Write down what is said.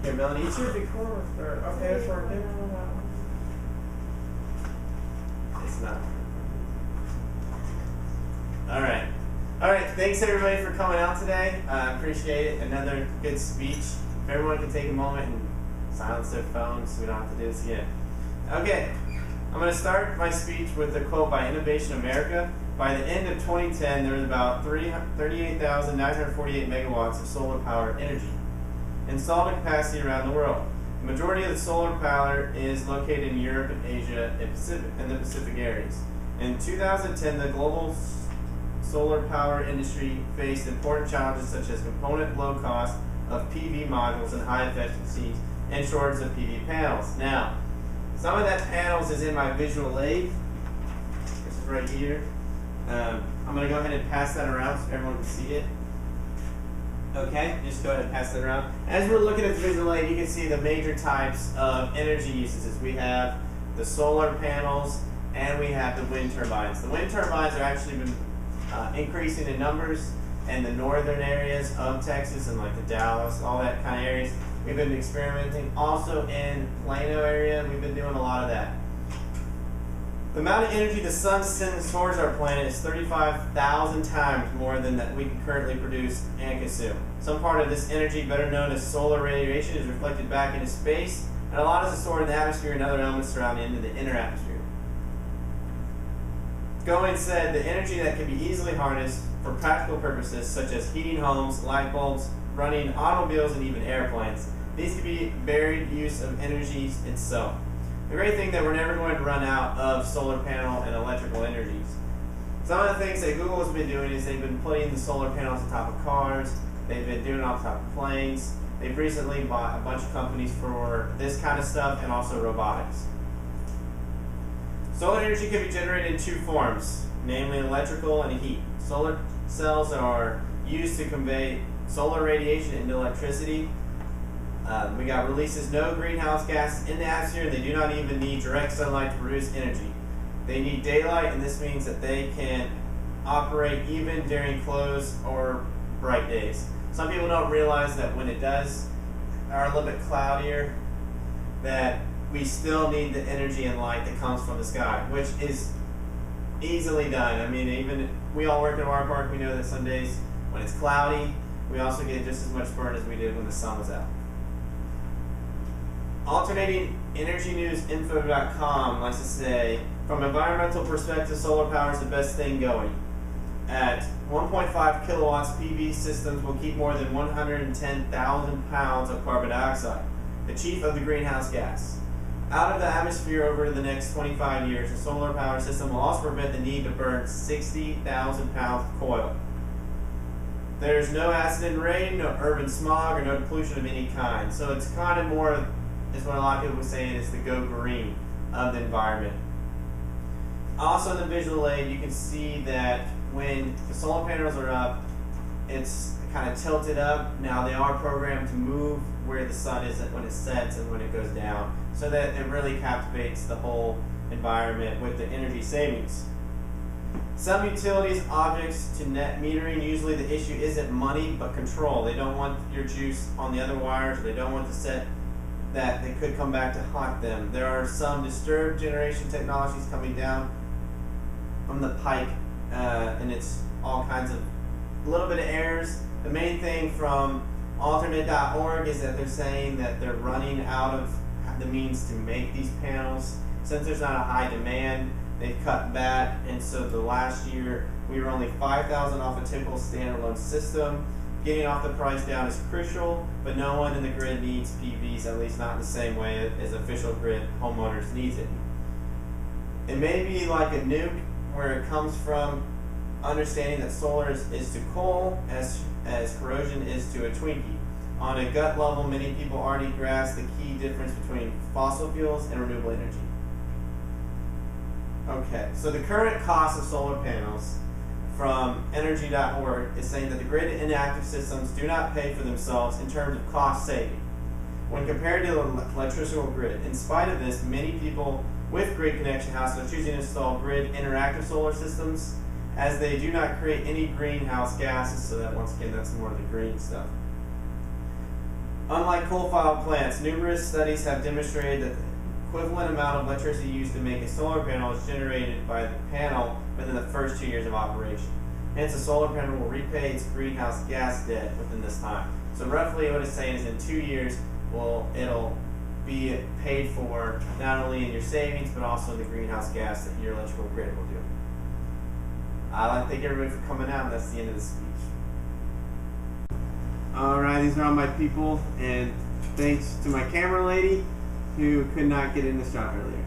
Here, Melanie, you should record. Okay, it's working. It's not. All right. All right. Thanks everybody for coming out today. I appreciate it. Another good speech. If everyone can take a moment and silence their phones, so we don't have to do this again. Okay. I'm going to start my speech with a quote by Innovation America. By the end of 2010, there was about 38,948 megawatts of solar power energy installed capacity around the world. The majority of the solar power is located in Europe and Asia and the Pacific areas. In 2010, the global solar power industry faced important challenges such as component low cost of PV modules and high efficiencies and shortage of PV panels. Now, some of that panels is in my visual aid. This is right here. I'm going to go ahead and pass that around so everyone can see it. Okay, just go ahead and pass that around. As we're looking at the visual aid, you can see the major types of energy usages. We have the solar panels and we have the wind turbines. The wind turbines are actually been increasing in numbers in the northern areas of Texas and like the Dallas, all that kind of areas. We've been experimenting also in Plano area. We've been doing a lot of that. The amount of energy the sun sends towards our planet is 35,000 times more than that we can currently produce and consume. Some part of this energy, better known as solar radiation, is reflected back into space, and a lot is stored in the atmosphere and other elements surrounding into the inner atmosphere. Going said, the energy that can be easily harnessed for practical purposes such as heating homes, light bulbs, running automobiles, and even airplanes. These can be varied use of energies itself. The great thing that we're never going to run out of solar panel and electrical energies. Some of the things that Google has been doing is they've been putting the solar panels on top of cars. They've been doing it on top of planes. They've recently bought a bunch of companies for this kind of stuff and also robotics. Solar energy can be generated in two forms, namely electrical and heat. Solar cells are used to convey solar radiation into electricity. We got releases no greenhouse gas in the atmosphere. They do not even need direct sunlight to produce energy. They need daylight, and this means that they can operate even during closed or bright days. Some people don't realize that when it does are a little bit cloudier, that we still need the energy and light that comes from the sky, which is easily done. I mean, even we all work in our park. We know that some days when it's cloudy, we also get just as much burn as we did when the sun was out. AlternatingEnergyNewsInfo.com likes to say, from an environmental perspective, solar power is the best thing going. At 1.5 kilowatts, PV systems will keep more than 110,000 pounds of carbon dioxide, the chief of the greenhouse gas, out of the atmosphere over the next 25 years. A solar power system will also prevent the need to burn 60,000 pounds of coal. There's no acid and rain, no urban smog, or no pollution of any kind. So it's kind of more, is what a lot of people were saying, is the go green of the environment. Also in the visual aid, you can see that when the solar panels are up, it's kind of tilted up. Now they are programmed to move where the sun is when it sets and when it goes down, so that it really captivates the whole environment with the energy savings. Some utilities objects to net metering, usually the issue isn't money but control. They don't want your juice on the other wires. They don't want to set that they could come back to haunt them. There are some disturbed generation technologies coming down from the pike, and it's all kinds of little bit of errors. The main thing from alternate.org is that they're saying that they're running out of the means to make these panels. Since there's not a high demand, they've cut back, and so the last year we were only 5,000 off a typical standalone system. Getting off the price down is crucial, but no one in the grid needs PVs, at least not in the same way as official grid homeowners needs it. It may be like a nuke, where it comes from understanding that solar is to coal as corrosion is to a Twinkie. On a gut level, many people already grasp the key difference between fossil fuels and renewable energy. Okay, so the current cost of solar panels from energy.org is saying that the grid inactive systems do not pay for themselves in terms of cost saving when compared to the electrical grid. In spite of this, many people with grid connection houses are choosing to install grid interactive solar systems, as they do not create any greenhouse gases. So that, once again, that's more of the green stuff. Unlike coal-fired plants, numerous studies have demonstrated that the equivalent amount of electricity used to make a solar panel is generated by the panel within the first 2 years of operation. Hence, a solar panel will repay its greenhouse gas debt within this time. So roughly what it's saying is in 2 years, it'll be paid for not only in your savings, but also in the greenhouse gas that your electrical grid will do. I'd like to thank everybody for coming out, and that's the end of the speech. Alright, these are all my people, and thanks to my camera lady who could not get in the shot earlier.